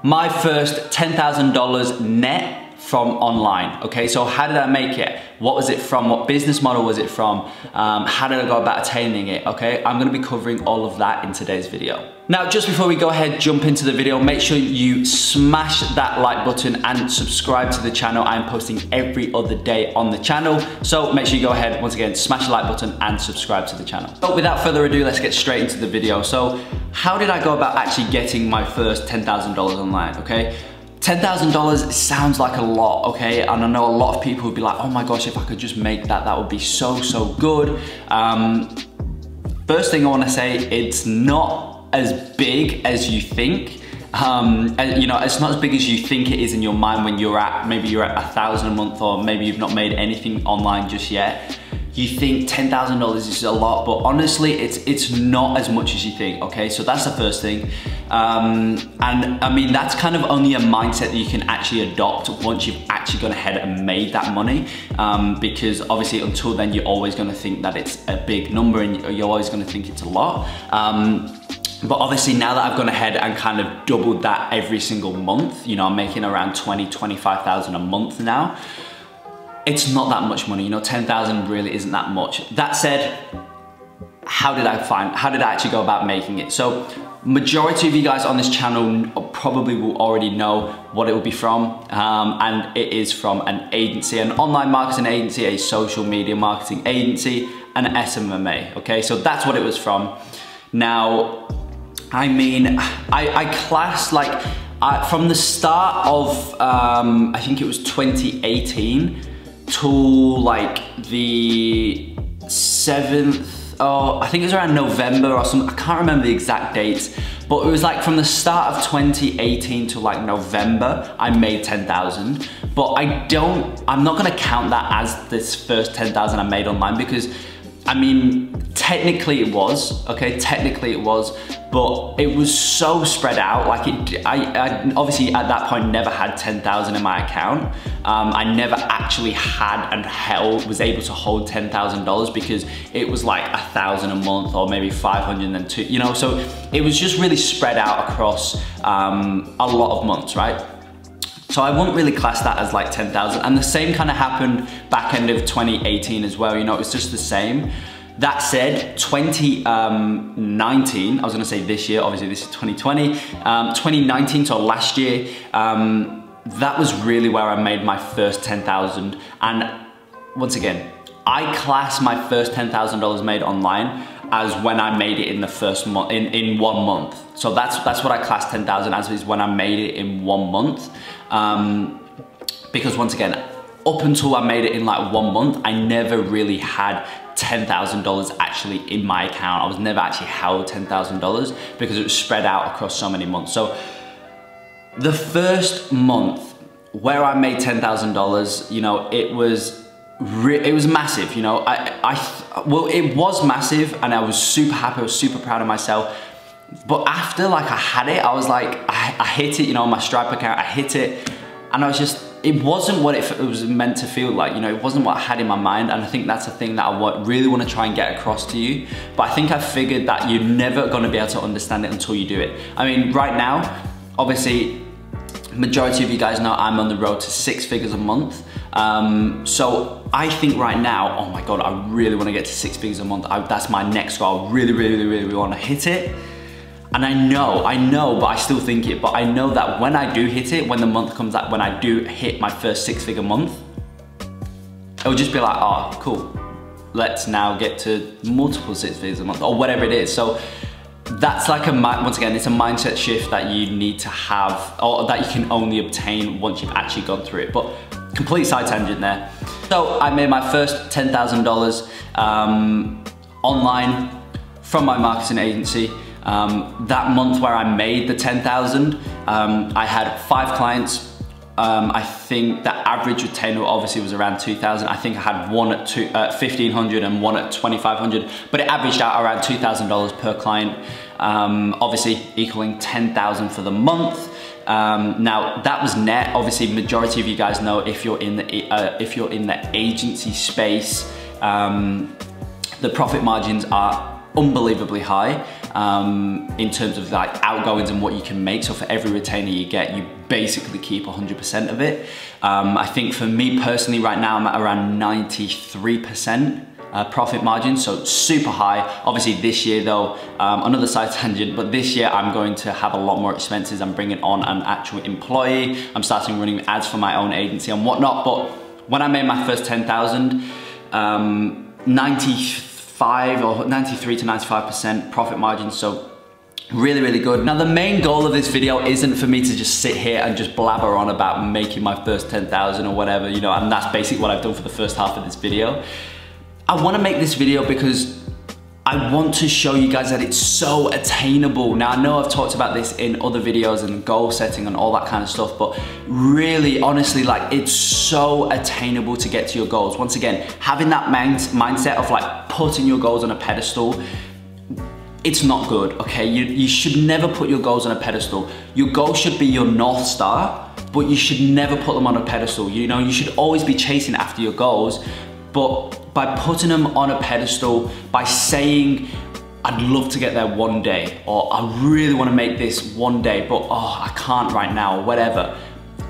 My first $10,000 net from online, okay? So how did I make it? What was it from? What business model was it from? How did I go about attaining it, okay? I'm gonna be covering all of that in today's video. Now, just before we go ahead, jump into the video, make sure you smash that like button and subscribe to the channel. I'm posting every other day on the channel. So make sure you go ahead, once again, smash the like button and subscribe to the channel. But without further ado, let's get straight into the video. So how did I go about actually getting my first $10,000 online, okay? $10,000 sounds like a lot, okay? And I know a lot of people would be like, oh my gosh, if I could just make that, that would be so, so good. First thing I wanna say, it's not as big as you think. You know, it's not as big as you think it is in your mind when maybe you're at 1,000 a month, or maybe you've not made anything online just yet. You think $10,000 is a lot, but honestly, it's not as much as you think, okay? So that's the first thing. And I mean, that's kind of only a mindset that you can actually adopt once you've actually gone ahead and made that money. Because obviously until then, you're always gonna think that it's a big number and you're always gonna think it's a lot. But obviously now that I've gone ahead and kind of doubled that every single month, you know, I'm making around 25,000 a month now. It's not that much money, you know, 10,000 really isn't that much. That said, how did I actually go about making it? So majority of you guys on this channel probably will already know what it will be from, and it is from an agency, an online marketing agency, a social media marketing agency, and an SMMA, okay? So that's what it was from. Now, I mean, I classed like, from the start of, I think it was 2018, to like the 7th, I think it was around November or something, I can't remember the exact dates, but it was like from the start of 2018 to like November, I made 10,000. But I'm not gonna count that as this first 10,000 I made online, because I mean, technically it was, okay? Technically it was, but it was so spread out. Like I obviously at that point never had 10,000 in my account. I never actually had and was able to hold $10,000 because it was like 1,000 a month or maybe 500 and then two, you know? So it was just really spread out across a lot of months, right? So I wouldn't really class that as like 10,000. And the same kind of happened back end of 2018 as well. You know, it was just the same. That said, 2019, I was gonna say this year, obviously this is 2020, 2019, so last year, that was really where I made my first 10,000. And once again, I class my first $10,000 made online as when I made it in the first month, in 1 month. So that's what I class 10,000 as, is when I made it in 1 month. Because once again, up until I made it in like 1 month, I never really had $10,000 actually in my account. I was never actually held $10,000 because it was spread out across so many months. So the first month where I made $10,000, you know, it was massive, you know. Well, it was massive and I was super happy, I was super proud of myself. But after like I had it, I was like, I hit it, you know, on my Stripe account, I hit it, and I was just, it wasn't what it was meant to feel like, you know, it wasn't what I had in my mind. And I think that's the thing that I really want to try and get across to you. But I think I figured that you're never going to be able to understand it until you do it. I mean, right now, obviously, majority of you guys know I'm on the road to 6 figures a month. So I think right now, oh my God, I really want to get to 6 figures a month. That's my next goal. I really want to hit it. And I know, but I still think it, but I know that when I do hit it, when the month comes out, when I do hit my first 6-figure month, it'll just be like, oh, cool. Let's now get to multiple 6 figures a month or whatever it is. So that's like once again, it's a mindset shift that you need to have, or that you can only obtain once you've actually gone through it. But complete side tangent there. So I made my first $10,000 online from my marketing agency. That month where I made the 10,000, I had 5 clients. I think the average retainer obviously was around 2,000. I think I had one at 1,500 and one at 2,500, but it averaged out around $2,000 per client, obviously equaling 10,000 for the month. Now that was net. Obviously, majority of you guys know if you're in the agency space, the profit margins are unbelievably high. in terms of like outgoings and what you can make. So for every retainer you get, you basically keep 100% of it. I think for me personally right now, I'm at around 93% profit margin, so super high. Obviously this year though, another side tangent, but this year I'm going to have a lot more expenses. I'm bringing on an actual employee. I'm starting running ads for my own agency and whatnot. But when I made my first 10,000, 95 or 93 to 95% profit margin, so really, really good. Now the main goal of this video isn't for me to just sit here and just blabber on about making my first 10,000 or whatever, you know, and that's basically what I've done for the first half of this video. I want to make this video because I want to show you guys that it's so attainable. Now I know I've talked about this in other videos and goal setting and all that kind of stuff, but really, honestly, like it's so attainable to get to your goals. Once again, having that mindset of like putting your goals on a pedestal, it's not good, okay? You should never put your goals on a pedestal. Your goal should be your North Star, but you should never put them on a pedestal. You know, you should always be chasing after your goals, but by putting them on a pedestal, by saying, I'd love to get there one day, or I really want to make this one day, but oh, I can't right now, or whatever.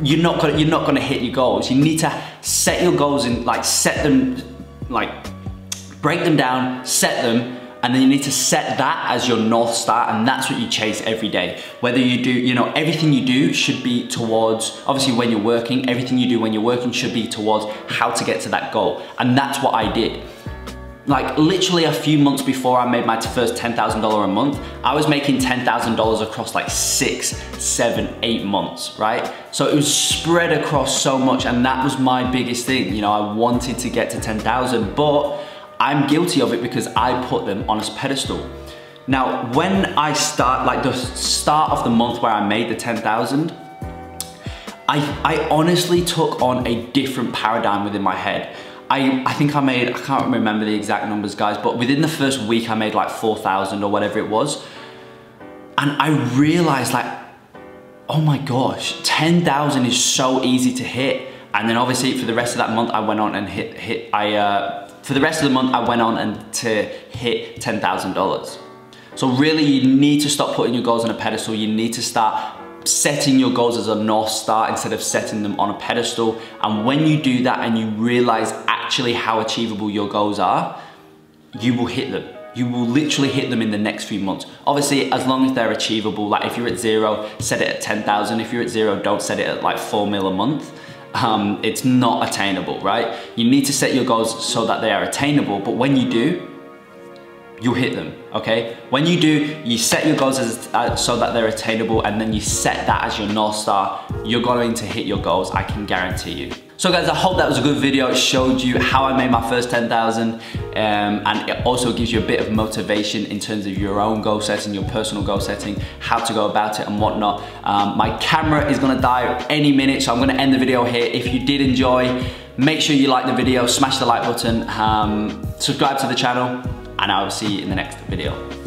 You're not gonna hit your goals. You need to set your goals and like set them, like break them down, set them, and then you need to set that as your North Star, and that's what you chase every day. Whether you do, you know, everything you do should be towards, obviously when you're working, everything you do when you're working should be towards how to get to that goal. And that's what I did. Like literally a few months before I made my first $10,000 a month, I was making $10,000 across like 6, 7, 8 months, right? So it was spread across so much, and that was my biggest thing. You know, I wanted to get to 10,000, but I'm guilty of it because I put them on a pedestal. Now, when I start, like the start of the month where I made the 10,000, I honestly took on a different paradigm within my head. I think I made, I can't remember the exact numbers, guys, but within the first week I made like 4,000 or whatever it was. And I realized like, oh my gosh, 10,000 is so easy to hit. And then obviously for the rest of that month, I went on and for the rest of the month, I went on and to hit $10,000. So really, you need to stop putting your goals on a pedestal. You need to start setting your goals as a North Star instead of setting them on a pedestal. And when you do that and you realize actually how achievable your goals are, you will hit them. You will literally hit them in the next few months. Obviously, as long as they're achievable, like if you're at 0, set it at 10,000. If you're at 0, don't set it at like 4 mil a month. It's not attainable, right? You need to set your goals so that they are attainable, but when you do, you'll hit them, okay? When you do, you set your goals so that they're attainable, and then you set that as your North Star, you're going to hit your goals, I can guarantee you. So guys, I hope that was a good video. It showed you how I made my first 10,000, and it also gives you a bit of motivation in terms of your own goal setting, your personal goal setting, how to go about it and whatnot. My camera is gonna die any minute, so I'm gonna end the video here. If you did enjoy, make sure you like the video, smash the like button, subscribe to the channel, and I will see you in the next video.